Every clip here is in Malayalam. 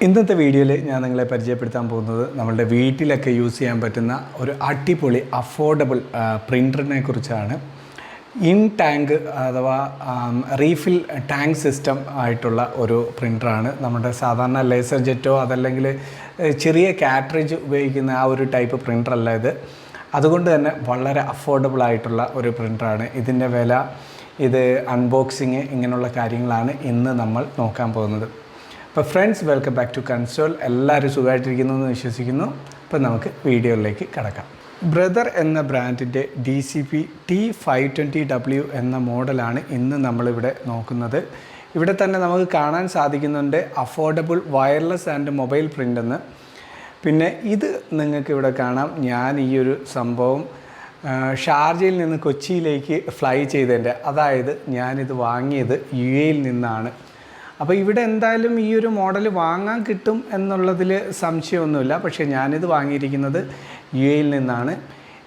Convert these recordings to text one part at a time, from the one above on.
ഇന്നത്തെ വീഡിയോയിൽ ഞാൻ നിങ്ങളെ പരിചയപ്പെടുത്താൻ പോകുന്നത് നമ്മളുടെ വീട്ടിലൊക്കെ യൂസ് ചെയ്യാൻ പറ്റുന്ന ഒരു അടിപൊളി അഫോർഡബിൾ പ്രിൻ്ററിനെ കുറിച്ചാണ്. ഇൻ ടാങ്ക് അഥവാ റീഫിൽ ടാങ്ക് സിസ്റ്റം ആയിട്ടുള്ള ഒരു പ്രിൻ്ററാണ്. നമ്മുടെ സാധാരണ ലേസർ ജെറ്റോ അതല്ലെങ്കിൽ ചെറിയ കാട്രിഡ്ജ് ഉപയോഗിക്കുന്ന ആ ഒരു ടൈപ്പ് പ്രിൻ്ററല്ല ഇത്. അതുകൊണ്ട് തന്നെ വളരെ അഫോർഡബിൾ ആയിട്ടുള്ള ഒരു പ്രിൻ്ററാണ്. ഇതിൻ്റെ വില, ഇത് അൺബോക്സിങ്, ഇങ്ങനെയുള്ള കാര്യങ്ങളാണ് ഇന്ന് നമ്മൾ നോക്കാൻ പോകുന്നത്. അപ്പോൾ friends, welcome back to console. എല്ലാവരും സുഖമായിട്ടിരിക്കുന്നു എന്ന് വിശ്വസിക്കുന്നു. അപ്പോൾ നമുക്ക് വീഡിയോയിലേക്ക് കടക്കാം. ബ്രദർ എന്ന ബ്രാൻഡിൻ്റെ DCP T520W എന്ന മോഡലാണ് ഇന്ന് നമ്മളിവിടെ നോക്കുന്നത്. ഇവിടെ തന്നെ നമുക്ക് കാണാൻ സാധിക്കുന്നുണ്ട് affordable wireless and mobile print എന്ന്. പിന്നെ ഇത് നിങ്ങൾക്ക് ഇവിടെ കാണാം. ഞാൻ ഈ ഒരു സംഭവം ഷാർജയിൽ നിന്ന് കൊച്ചിയിലേക്ക് ഫ്ലൈ ചെയ്തതിൻ്റെ, അതായത് ഞാനിത് വാങ്ങിയത് UAE നിന്നാണ്. അപ്പോൾ ഇവിടെ എന്തായാലും ഈ ഒരു മോഡൽ വാങ്ങാൻ കിട്ടും എന്നുള്ളതിൽ സംശയമൊന്നുമില്ല. പക്ഷേ ഞാനിത് വാങ്ങിയിരിക്കുന്നത് UAE നിന്നാണ്.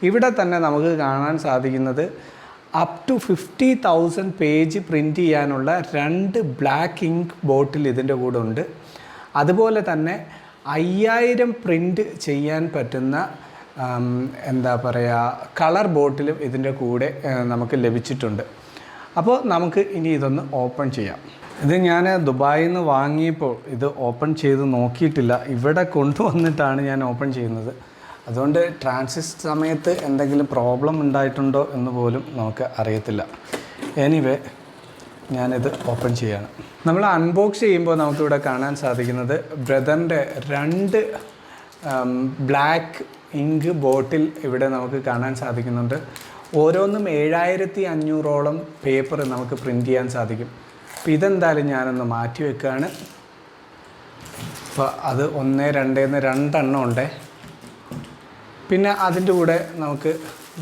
ഇവിടെ തന്നെ നമുക്ക് കാണാൻ സാധിക്കുന്നത് അപ് ടു 50,000 പേജ് പ്രിൻ്റ് ചെയ്യാനുള്ള 2 ബ്ലാക്ക് ഇങ്ക് ബോട്ടിൽ ഇതിൻ്റെ കൂടെ ഉണ്ട്. അതുപോലെ തന്നെ 5000 പ്രിൻ്റ് ചെയ്യാൻ പറ്റുന്ന എന്താ പറയുക, കളർ ബോട്ടിലും ഇതിൻ്റെ കൂടെ നമുക്ക് ലഭിച്ചിട്ടുണ്ട്. അപ്പോൾ നമുക്ക് ഇനി ഇതൊന്ന് ഓപ്പൺ ചെയ്യാം. ഇത് ഞാൻ ദുബായിൽ നിന്ന് വാങ്ങിയപ്പോൾ ഇത് ഓപ്പൺ ചെയ്ത് നോക്കിയിട്ടില്ല. ഇവിടെ കൊണ്ടുവന്നിട്ടാണ് ഞാൻ ഓപ്പൺ ചെയ്യുന്നത്. അതുകൊണ്ട് ട്രാൻസിറ്റ് സമയത്ത് എന്തെങ്കിലും പ്രോബ്ലം ഉണ്ടായിട്ടുണ്ടോ എന്ന് പോലും നമുക്ക് അറിയത്തില്ല. എനിവേ, ഞാനിത് ഓപ്പൺ ചെയ്യാണ്. നമ്മൾ അൺബോക്സ് ചെയ്യുമ്പോൾ നമുക്കിവിടെ കാണാൻ സാധിക്കുന്നത് ബ്രദറിൻ്റെ 2 ബ്ലാക്ക് ഇങ്ക് ബോട്ടിൽ ഇവിടെ നമുക്ക് കാണാൻ സാധിക്കുന്നുണ്ട്. ഓരോന്നും 7500ഓളം പേപ്പർ നമുക്ക് പ്രിൻ്റ് ചെയ്യാൻ സാധിക്കും. അപ്പോൾ ഇതെന്തായാലും ഞാനൊന്ന് മാറ്റി വെക്കുകയാണ്. അപ്പോൾ അത് 1, 2 എന്ന് 2 എണ്ണം ഉണ്ടേ. പിന്നെ അതിൻ്റെ കൂടെ നമുക്ക്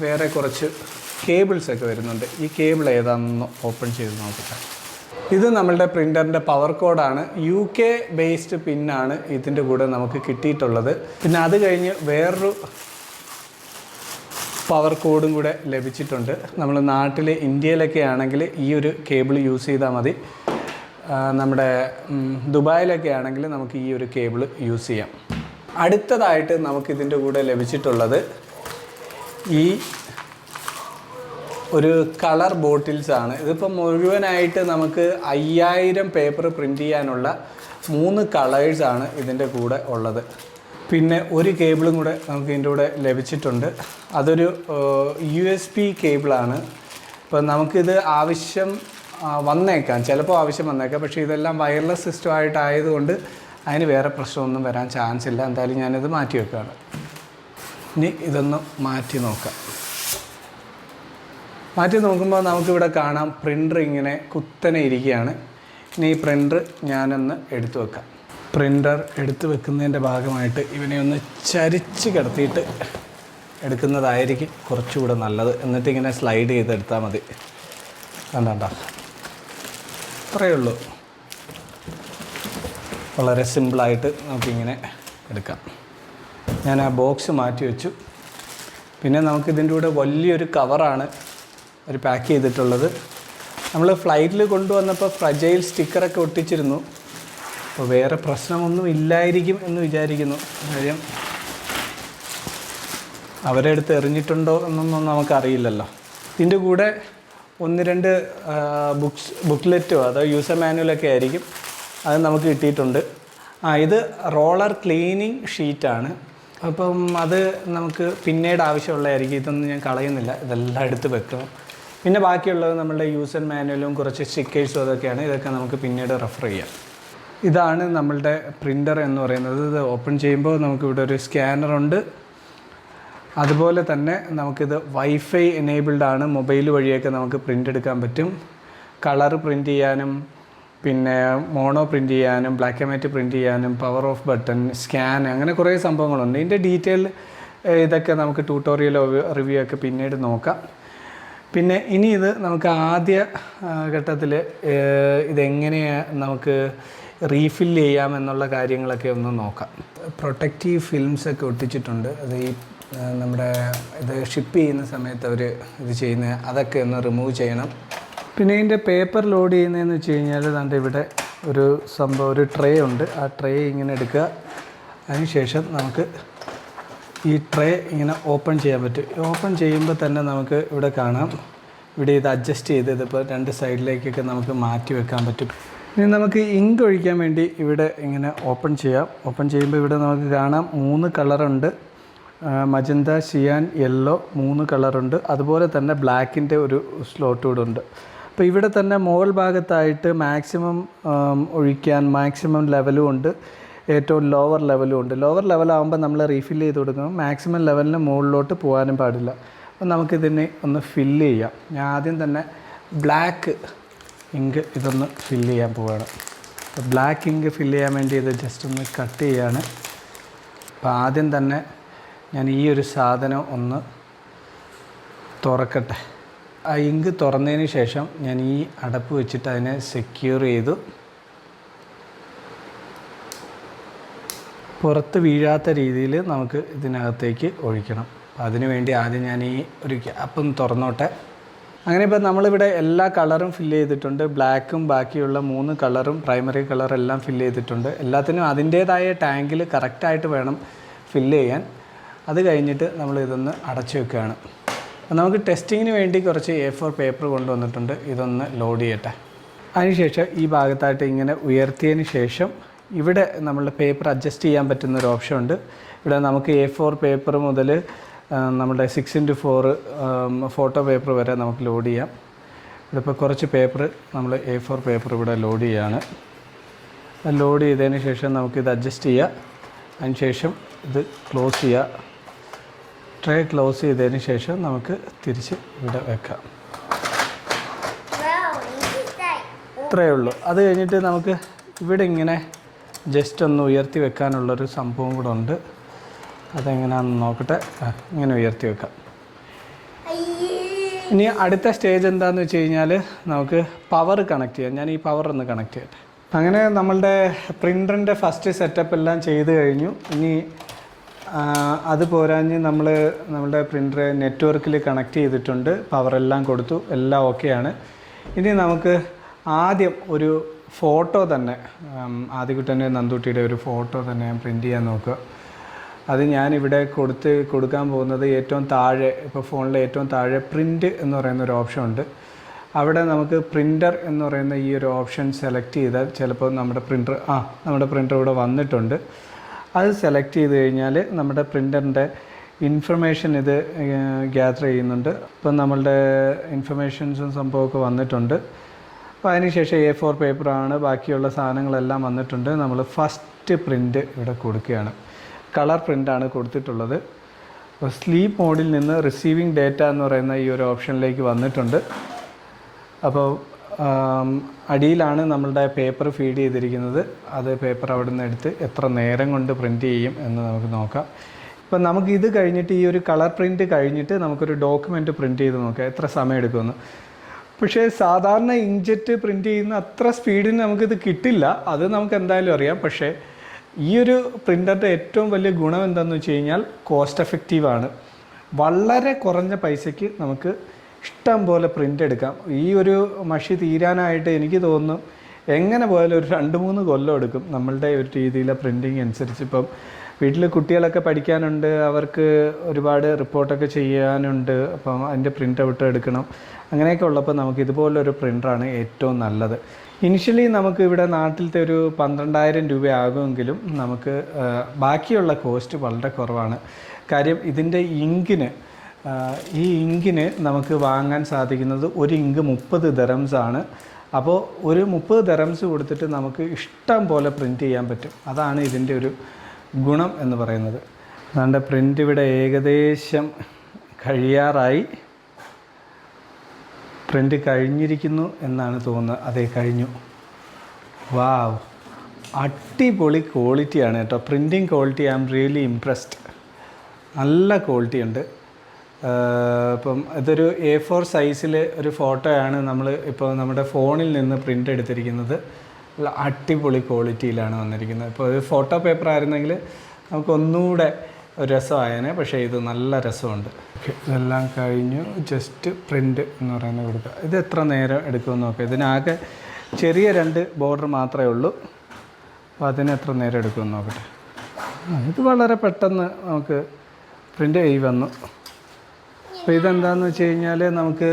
വേറെ കുറച്ച് കേബിൾസൊക്കെ വരുന്നുണ്ട്. ഈ കേബിൾ ഏതാണെന്ന് ഓപ്പൺ ചെയ്ത് നോക്കട്ടെ. ഇത് നമ്മളുടെ പ്രിൻ്ററിൻ്റെ പവർ കോഡാണ്. UK ബേസ്ഡ് പിന്നാണ് ഇതിൻ്റെ കൂടെ നമുക്ക് കിട്ടിയിട്ടുള്ളത്. പിന്നെ അത് കഴിഞ്ഞ് വേറൊരു പവർ കോഡും കൂടെ ലഭിച്ചിട്ടുണ്ട്. നമ്മൾ നാട്ടിൽ ഇന്ത്യയിലൊക്കെ ആണെങ്കിൽ ഈ ഒരു കേബിൾ യൂസ് ചെയ്താൽ മതി. നമ്മുടെ ദുബായിലൊക്കെ ആണെങ്കിൽ നമുക്ക് ഈ ഒരു കേബിൾ യൂസ് ചെയ്യാം. അടുത്തതായിട്ട് നമുക്കിതിൻ്റെ കൂടെ ലഭിച്ചിട്ടുള്ളത് ഈ ഒരു കളർ ബോട്ടിൽസാണ്. ഇതിപ്പോൾ മുഴുവനായിട്ട് നമുക്ക് 5000 പേപ്പർ പ്രിൻ്റ് ചെയ്യാനുള്ള 3 കളേഴ്സാണ് ഇതിൻ്റെ കൂടെ ഉള്ളത്. പിന്നെ ഒരു കേബിളും കൂടെ നമുക്ക് ഇതിൻ്റെ കൂടെ ലഭിച്ചിട്ടുണ്ട്. അതൊരു USB കേബിളാണ്. ഇപ്പോൾ നമുക്കിത് ആവശ്യം വന്നേക്കാം, ചിലപ്പോൾ ആവശ്യം വന്നേക്കാം. പക്ഷേ ഇതെല്ലാം വയർലെസ് സിസ്റ്റം ആയിട്ടായതുകൊണ്ട് അതിന് വേറെ പ്രശ്നമൊന്നും വരാൻ ചാൻസ് ഇല്ല. എന്തായാലും ഞാനിത് മാറ്റി വെക്കുകയാണ്. ഇനി ഇതൊന്ന് മാറ്റി നോക്കാം. മാറ്റി നോക്കുമ്പോൾ നമുക്കിവിടെ കാണാം പ്രിൻ്റർ ഇങ്ങനെ കുത്തനെ ഇരിക്കുകയാണ്. ഇനി ഈ പ്രിൻ്റർ ഞാനൊന്ന് എടുത്തു വെക്കാം. പ്രിൻ്റർ എടുത്തു വെക്കുന്നതിൻ്റെ ഭാഗമായിട്ട് ഇവനെ ഒന്ന് ചരിച്ച് കിടത്തിയിട്ട് എടുക്കുന്നതായിരിക്കും കുറച്ചുകൂടെ നല്ലത്. എന്നിട്ട് ഇങ്ങനെ സ്ലൈഡ് ചെയ്തെടുത്താൽ മതി. കണ്ടോ, അത്രയേ ഉള്ളൂ. വളരെ സിമ്പിളായിട്ട് നമുക്കിങ്ങനെ എടുക്കാം. ഞാൻ ആ ബോക്സ് മാറ്റി വെച്ചു. പിന്നെ നമുക്കിതിൻ്റെ കൂടെ വലിയൊരു കവറാണ് ഒരു പാക്ക് ചെയ്തിട്ടുള്ളത്. നമ്മൾ ഫ്ലൈറ്റിൽ കൊണ്ടുവന്നപ്പോൾ ഫ്രജൈൽ സ്റ്റിക്കറൊക്കെ ഒട്ടിച്ചിരുന്നു. അപ്പോൾ വേറെ പ്രശ്നമൊന്നും ഇല്ലായിരിക്കും എന്ന് വിചാരിക്കുന്നു. കാര്യം അവരെടുത്ത് എറിഞ്ഞിട്ടുണ്ടോ എന്നൊന്നും നമുക്കറിയില്ലല്ലോ. ഇതിൻ്റെ കൂടെ 1-2 ബുക്ക്ലെറ്റോ അതോ യൂസർ മാനുവലൊക്കെ ആയിരിക്കും. അത് നമുക്ക് കിട്ടിയിട്ടുണ്ട്. ഇത് റോളർ ക്ലീനിങ് ഷീറ്റാണ്. അപ്പം അത് നമുക്ക് പിന്നീട് ആവശ്യമുള്ളതായിരിക്കും. ഇതൊന്നും ഞാൻ കളയുന്നില്ല, ഇതെല്ലാം എടുത്ത് വെക്കണം. പിന്നെ ബാക്കിയുള്ളത് നമ്മളുടെ യൂസർ മാനുവലും കുറച്ച് സ്റ്റിക്കേഴ്സും അതൊക്കെയാണ്. ഇതൊക്കെ നമുക്ക് പിന്നീട് റെഫർ ചെയ്യാം. ഇതാണ് നമ്മളുടെ പ്രിൻ്റർ എന്ന് പറയുന്നത്. ഇത് ഓപ്പൺ ചെയ്യുമ്പോൾ നമുക്കിവിടെ ഒരു സ്കാനറുണ്ട്. അതുപോലെ തന്നെ നമുക്കിത് വൈഫൈ എനേബിൾഡ് ആണ്. മൊബൈൽ വഴിയൊക്കെ നമുക്ക് പ്രിൻ്റ് എടുക്കാൻ പറ്റും. കളർ പ്രിൻ്റ് ചെയ്യാനും പിന്നെ മോണോ പ്രിൻ്റ് ചെയ്യാനും ബ്ലാക്ക് ആൻഡ് വൈറ്റ് പ്രിൻ്റ് ചെയ്യാനും പവർ ഓഫ് ബട്ടൺ, സ്കാൻ, അങ്ങനെ കുറേ സംഭവങ്ങളുണ്ട്. ഇതിൻ്റെ ഡീറ്റെയിൽ ഇതൊക്കെ നമുക്ക് ട്യൂട്ടോറിയലോ റിവ്യൂ ഒക്കെ പിന്നീട് നോക്കാം. പിന്നെ ഇനി ഇത് നമുക്ക് ആദ്യ ഘട്ടത്തിൽ ഇതെങ്ങനെയാണ് നമുക്ക് റീഫില്ല് ചെയ്യാമെന്നുള്ള കാര്യങ്ങളൊക്കെ ഒന്ന് നോക്കാം. പ്രൊട്ടക്റ്റീവ് ഫിലിംസൊക്കെ ഒട്ടിച്ചിട്ടുണ്ട്. അത് ഈ നമ്മുടെ ഇത് ഷിപ്പ് ചെയ്യുന്ന സമയത്ത് അവർ ഇത് ചെയ്യുന്ന അതൊക്കെ ഒന്ന് റിമൂവ് ചെയ്യണം. പിന്നെ ഇതിൻ്റെ പേപ്പർ ലോഡ് ചെയ്യുന്നതെന്ന് വെച്ച് കഴിഞ്ഞാൽ ദാണ്ട് ഇവിടെ ഒരു സംഭവം, ഒരു ട്രേ ഉണ്ട്. ആ ട്രേ ഇങ്ങനെ എടുക്കുക. അതിനുശേഷം നമുക്ക് ഈ ട്രേ ഇങ്ങനെ ഓപ്പൺ ചെയ്യാൻ പറ്റും. ഓപ്പൺ ചെയ്യുമ്പോൾ തന്നെ നമുക്ക് ഇവിടെ കാണാം, ഇവിടെ ഇത് അഡ്ജസ്റ്റ് ചെയ്ത് ഇതിപ്പോൾ 2 സൈഡിലേക്കൊക്കെ നമുക്ക് മാറ്റി വെക്കാൻ പറ്റും. ഇനി നമുക്ക് ഇങ്ക് ഒഴിക്കാൻ വേണ്ടി ഇവിടെ ഇങ്ങനെ ഓപ്പൺ ചെയ്യാം. ഓപ്പൺ ചെയ്യുമ്പോൾ ഇവിടെ നമുക്ക് കാണാം 3 കളറുണ്ട്. മജന്ത, സിയാൻ, യെല്ലോ 3 കളറുണ്ട്. അതുപോലെ തന്നെ ബ്ലാക്കിൻ്റെ ഒരു സ്ലോട്ട് കൂടെ ഉണ്ട്. അപ്പോൾ ഇവിടെ തന്നെ മുകൾ ഭാഗത്തായിട്ട് മാക്സിമം ഒഴിക്കാൻ മാക്സിമം ലെവലും ഉണ്ട്, ഏറ്റവും ലോവർ ലെവലും ഉണ്ട്. ലോവർ ലെവലാകുമ്പോൾ നമ്മൾ റീഫിൽ ചെയ്ത് കൊടുക്കണം. മാക്സിമം ലെവലിന് മുകളിലോട്ട് പോകാനും പാടില്ല. അപ്പോൾ നമുക്കിതിനെ ഒന്ന് ഫില്ല് ചെയ്യാം. ഞാൻ ആദ്യം തന്നെ ബ്ലാക്ക് ഇങ്ക് ഇതൊന്ന് ഫില്ല് ചെയ്യാൻ പോവുകയാണ്. അപ്പോൾ ബ്ലാക്ക് ഇങ്ക് ഫില്ല് ചെയ്യാൻ വേണ്ടി ഇത് ജസ്റ്റ് ഒന്ന് കട്ട് ചെയ്യാണ്. അപ്പോൾ ആദ്യം തന്നെ ഞാൻ ഈ ഒരു സാധനം ഒന്ന് തുറക്കട്ടെ. ആ ഇങ്ക് തുറന്നതിന് ശേഷം ഞാൻ ഈ അടപ്പ് വെച്ചിട്ട് അതിനെ സെക്യൂർ ചെയ്തു. പുറത്ത് വീഴാത്ത രീതിയിൽ നമുക്ക് ഇതിനകത്തേക്ക് ഒഴിക്കണം. അപ്പോൾ അതിനു വേണ്ടി ആദ്യം ഞാൻ ഈ ഒരു ക്യാപ്പും തുറന്നോട്ടെ. അങ്ങനെ ഇപ്പോൾ നമ്മളിവിടെ എല്ലാ കളറും ഫില്ല് ചെയ്തിട്ടുണ്ട്. ബ്ലാക്കും ബാക്കിയുള്ള 3 കളറും പ്രൈമറി കളറെല്ലാം ഫില്ല് ചെയ്തിട്ടുണ്ട്. എല്ലാത്തിനും അതിൻ്റേതായ ടാങ്കിൽ കറക്റ്റായിട്ട് വേണം ഫില്ല് ചെയ്യാൻ. അത് കഴിഞ്ഞിട്ട് നമ്മൾ ഇതൊന്ന് അടച്ചു വെക്കുകയാണ്. അപ്പോൾ നമുക്ക് ടെസ്റ്റിങ്ങിന് വേണ്ടി കുറച്ച് A4 പേപ്പർ കൊണ്ടുവന്നിട്ടുണ്ട്. ഇതൊന്ന് ലോഡ് ചെയ്യട്ടെ. അതിനുശേഷം ഈ ഭാഗത്തായിട്ട് ഇങ്ങനെ ഉയർത്തിയതിന് ശേഷം ഇവിടെ നമ്മളുടെ പേപ്പർ അഡ്ജസ്റ്റ് ചെയ്യാൻ പറ്റുന്നൊരു ഓപ്ഷൻ ഉണ്ട്. ഇവിടെ നമുക്ക് A4 പേപ്പർ മുതൽ നമ്മുടെ 6x4 ഫോട്ടോ പേപ്പർ വരെ നമുക്ക് ലോഡ് ചെയ്യാം. ഇവിടെ ഇപ്പോൾ കുറച്ച് പേപ്പർ നമ്മൾ A4 പേപ്പർ ഇവിടെ ലോഡ് ചെയ്യുകയാണ്. ലോഡ് ചെയ്തതിന് ശേഷം നമുക്കിത് അഡ്ജസ്റ്റ് ചെയ്യുക. അതിനുശേഷം ഇത് ക്ലോസ് ചെയ്യുക. ട്രേ ക്ലോസ് ചെയ്തതിന് ശേഷം നമുക്ക് തിരിച്ച് ഇവിടെ വെക്കാം. ഇത്രയേ ഉള്ളൂ. അത് കഴിഞ്ഞിട്ട് നമുക്ക് ഇവിടെ ഇങ്ങനെ ജസ്റ്റ് ഒന്ന് ഉയർത്തി വെക്കാനുള്ളൊരു സംഭവം കൂടെ ഉണ്ട്. അതെങ്ങനെയാണെന്ന് നോക്കട്ടെ. ഇങ്ങനെ ഉയർത്തി വെക്കാം. ഇനി അടുത്ത സ്റ്റേജ് എന്താണെന്ന് വെച്ച് കഴിഞ്ഞാൽ നമുക്ക് പവർ കണക്ട് ചെയ്യാം. ഞാൻ ഈ പവർ ഒന്ന് കണക്ട് ചെയ്യട്ടെ. അങ്ങനെ നമ്മളുടെ പ്രിൻ്ററിൻ്റെ ഫസ്റ്റ് സെറ്റപ്പ് എല്ലാം ചെയ്ത് കഴിഞ്ഞു. ഇനി അത് പോരാഞ്ഞ് നമ്മളുടെ പ്രിൻ്റർ നെറ്റ്വർക്കിൽ കണക്ട് ചെയ്തിട്ടുണ്ട്. പവറെല്ലാം കൊടുത്തു, എല്ലാം ഓക്കെയാണ്. ഇനി നമുക്ക് ആദ്യം ഒരു ഫോട്ടോ തന്നെ, ആദ്യകുട്ടൻ്റെ നന്ദൂട്ടിയുടെ ഒരു ഫോട്ടോ തന്നെ ഞാൻ പ്രിൻ്റ് ചെയ്യാൻ നോക്കുക. അത് ഞാനിവിടെ കൊടുക്കാൻ പോകുന്നത് ഏറ്റവും താഴെ, ഇപ്പോൾ ഫോണിലെ ഏറ്റവും താഴെ പ്രിൻ്റ് എന്ന് പറയുന്ന ഒരു ഓപ്ഷൻ ഉണ്ട്. അവിടെ നമുക്ക് പ്രിൻ്റർ എന്ന് പറയുന്ന ഈ ഒരു ഓപ്ഷൻ സെലക്ട് ചെയ്താൽ ചിലപ്പോൾ നമ്മുടെ പ്രിൻ്റർ ഇവിടെ വന്നിട്ടുണ്ട്. അത് സെലക്ട് ചെയ്ത് കഴിഞ്ഞാൽ നമ്മുടെ പ്രിൻ്ററിൻ്റെ ഇൻഫർമേഷൻ ഇത് ഗ്യാദർ ചെയ്യുന്നുണ്ട്. ഇപ്പം നമ്മളുടെ ഇൻഫർമേഷൻസും സംഭവമൊക്കെ വന്നിട്ടുണ്ട്. അപ്പോൾ അതിനുശേഷം A4 പേപ്പറാണ്, ബാക്കിയുള്ള സാധനങ്ങളെല്ലാം വന്നിട്ടുണ്ട്. നമ്മൾ ഫസ്റ്റ് പ്രിൻ്റ് ഇവിടെ കൊടുക്കുകയാണ്. കളർ പ്രിൻ്റാണ് കൊടുത്തിട്ടുള്ളത്. അപ്പോൾ സ്ലീപ്പ് മോഡിൽ നിന്ന് റിസീവിങ് ഡേറ്റ എന്ന് പറയുന്ന ഈ ഒരു ഓപ്ഷനിലേക്ക് വന്നിട്ടുണ്ട്. അപ്പോൾ അടിയിലാണ് നമ്മളുടെ പേപ്പർ ഫീഡ് ചെയ്തിരിക്കുന്നത്. അത് പേപ്പർ അവിടെ നിന്ന് എടുത്ത് എത്ര നേരം കൊണ്ട് പ്രിൻ്റ് ചെയ്യും എന്ന് നമുക്ക് നോക്കാം. ഇപ്പം നമുക്ക് ഇത് കഴിഞ്ഞിട്ട് ഈ ഒരു കളർ പ്രിൻ്റ് കഴിഞ്ഞിട്ട് നമുക്കൊരു ഡോക്യുമെൻറ്റ് പ്രിൻ്റ് ചെയ്ത് നോക്കാം എത്ര സമയം എടുക്കുമെന്ന്. പക്ഷേ സാധാരണ ഇങ്ക്ജെറ്റ് പ്രിൻ്റ് ചെയ്യുന്ന അത്ര സ്പീഡിന് നമുക്കിത് കിട്ടില്ല, അത് നമുക്ക് എന്തായാലും അറിയാം. പക്ഷേ ഈ ഒരു പ്രിൻ്ററിൻ്റെ ഏറ്റവും വലിയ ഗുണം എന്താണെന്ന് വെച്ച് കഴിഞ്ഞാൽ കോസ്റ്റ് എഫക്റ്റീവാണ്. വളരെ കുറഞ്ഞ പൈസയ്ക്ക് നമുക്ക് ഇഷ്ടം പോലെ പ്രിൻ്റ് എടുക്കാം. ഈ ഒരു മഷി തീരാനായിട്ട് എനിക്ക് തോന്നുന്നു എങ്ങനെ പോയാലും ഒരു 2-3 കൊല്ലം എടുക്കും നമ്മളുടെ ഒരു രീതിയിലെ പ്രിൻറ്റിങ് അനുസരിച്ച്. ഇപ്പം വീട്ടിൽ കുട്ടികളൊക്കെ പഠിക്കാനുണ്ട്, അവർക്ക് ഒരുപാട് റിപ്പോർട്ടൊക്കെ ചെയ്യാനുണ്ട്. അപ്പം അതിൻ്റെ പ്രിൻ്റ് ഔട്ട് എടുക്കണം. അങ്ങനെയൊക്കെ ഉള്ളപ്പോൾ നമുക്ക് ഇതുപോലൊരു പ്രിൻ്ററാണ് ഏറ്റവും നല്ലത്. ഇനിഷ്യലി നമുക്ക് ഇവിടെ നാട്ടിലത്തെ ഒരു 12,000 രൂപ ആകുമെങ്കിലും നമുക്ക് ബാക്കിയുള്ള കോസ്റ്റ് വളരെ കുറവാണ്. കാര്യം ഇതിൻ്റെ ഈ ഇങ്കിന് നമുക്ക് വാങ്ങാൻ സാധിക്കുന്നത് ഒരു ഇങ്ക് 30 ദിർഹംസ് ആണ്. അപ്പോൾ ഒരു 30 ദിർഹംസ് കൊടുത്തിട്ട് നമുക്ക് ഇഷ്ടം പോലെ പ്രിൻ്റ് ചെയ്യാൻ പറ്റും. അതാണ് ഇതിൻ്റെ ഒരു ഗുണം എന്ന് പറയുന്നത്. അതുകൊണ്ട് പ്രിൻ്റ് ഇവിടെ ഏകദേശം കഴിയാറായി. പ്രിൻ്റ് കഴിഞ്ഞിരിക്കുന്നു എന്നാണ് തോന്നുന്നത്. അതേ, കഴിഞ്ഞു. വാവ്, അടിപൊളി ക്വാളിറ്റിയാണ് കേട്ടോ. Printing quality I am really impressed. നല്ല ക്വാളിറ്റി ഉണ്ട്. ഇപ്പം ഇതൊരു A4 സൈസിൽ ഒരു ഫോട്ടോയാണ് നമ്മൾ ഇപ്പോൾ നമ്മുടെ ഫോണിൽ നിന്ന് പ്രിൻ്റ് എടുത്തിരിക്കുന്നത്. നല്ല അടിപൊളി ക്വാളിറ്റിയിലാണ് വന്നിരിക്കുന്നത്. ഇപ്പോൾ ഒരു ഫോട്ടോ പേപ്പർ ആയിരുന്നെങ്കിൽ നമുക്ക് ഒന്നുകൂടെ രസമായേനെ, പക്ഷേ ഇത് നല്ല രസമുണ്ട്. ഇതെല്ലാം കഴിഞ്ഞു. ജസ്റ്റ് പ്രിൻ്റ് എന്ന് പറയുന്നത് കൊടുക്കുക. ഇത് എത്ര നേരം എടുക്കുമെന്ന് നോക്കാം. ഇതിനാകെ ചെറിയ 2 ബോർഡർ മാത്രമേ ഉള്ളൂ. അപ്പോൾ അതിന് എത്ര നേരം എടുക്കുമെന്ന് നോക്കട്ടെ. ഇത് വളരെ പെട്ടെന്ന് നമുക്ക് പ്രിൻ്റ് ചെയ്ത് വന്നു. അപ്പോൾ ഇതെന്താണെന്ന് വെച്ച് കഴിഞ്ഞാൽ നമുക്ക്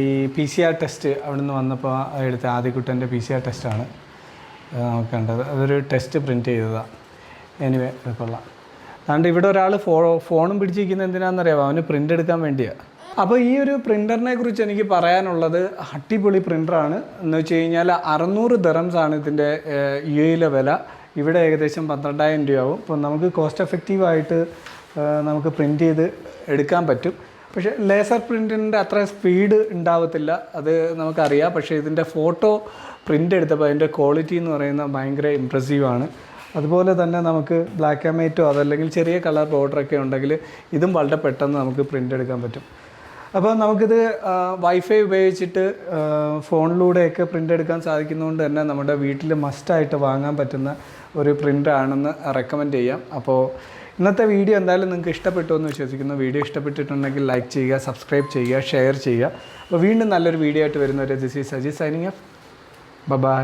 ഈ PCR ടെസ്റ്റ് അവിടെ നിന്ന് വന്നപ്പോൾ എടുത്ത ആദ്യക്കുട്ടൻ്റെ PCR ടെസ്റ്റാണ് നമുക്ക് കണ്ടത്. അതൊരു ടെസ്റ്റ് പ്രിൻ്റ് ചെയ്തതാണ്. എനിവേ അത് കൊള്ളാം. അതുകൊണ്ട് ഇവിടെ ഒരാൾ ഫോണും പിടിച്ചിരിക്കുന്നത് എന്തിനാണെന്നറിയാമോ? അവന് പ്രിൻ്റ് എടുക്കാൻ വേണ്ടിയാണ്. അപ്പോൾ ഈ ഒരു പ്രിൻ്ററിനെ കുറിച്ച് എനിക്ക് പറയാനുള്ളത് അടിപൊളി പ്രിൻ്ററാണ്. എന്ന് വെച്ച് കഴിഞ്ഞാൽ 600 ദിറംസാണ് ഇതിൻ്റെ UAE വില. ഇവിടെ ഏകദേശം 12,000 രൂപയാവും. അപ്പോൾ നമുക്ക് കോസ്റ്റ് എഫക്റ്റീവായിട്ട് നമുക്ക് പ്രിൻ്റ് ചെയ്ത് എടുക്കാൻ പറ്റും. പക്ഷേ ലേസർ പ്രിൻറ്റിൻ്റെ അത്ര സ്പീഡ് ഉണ്ടാവത്തില്ല, അത് നമുക്കറിയാം. പക്ഷേ ഇതിൻ്റെ ഫോട്ടോ പ്രിൻ്റ് എടുത്തപ്പോൾ അതിൻ്റെ ക്വാളിറ്റി എന്ന് പറയുന്നത് ഭയങ്കര ഇമ്പ്രസീവാണ്. അതുപോലെ തന്നെ നമുക്ക് ബ്ലാക്ക് ആൻഡ് വൈറ്റോ അതല്ലെങ്കിൽ ചെറിയ കളർ ബോർഡറൊക്കെ ഉണ്ടെങ്കിൽ ഇതും വളരെ പെട്ടെന്ന് നമുക്ക് പ്രിൻ്റ് എടുക്കാൻ പറ്റും. അപ്പോൾ നമുക്കിത് വൈഫൈ ഉപയോഗിച്ചിട്ട് ഫോണിലൂടെയൊക്കെ പ്രിൻ്റ് എടുക്കാൻ സാധിക്കുന്നതുകൊണ്ട് തന്നെ നമ്മുടെ വീട്ടിൽ മസ്റ്റായിട്ട് വാങ്ങാൻ പറ്റുന്ന ഒരു പ്രിൻ്റാണെന്ന് റെക്കമെൻഡ് ചെയ്യാം. അപ്പോൾ ഇന്നത്തെ വീഡിയോ എന്തായാലും നിങ്ങൾക്ക് ഇഷ്ടപ്പെട്ടു എന്ന് വിശ്വസിക്കുന്നു. വീഡിയോ ഇഷ്ടപ്പെട്ടിട്ടുണ്ടെങ്കിൽ ലൈക്ക് ചെയ്യുക, സബ്സ്ക്രൈബ് ചെയ്യുക, ഷെയർ ചെയ്യുക. അപ്പോൾ വീണ്ടും നല്ലൊരു വീഡിയോ ആയിട്ട് വരുന്നവരെ this is Sajeev signing off. By.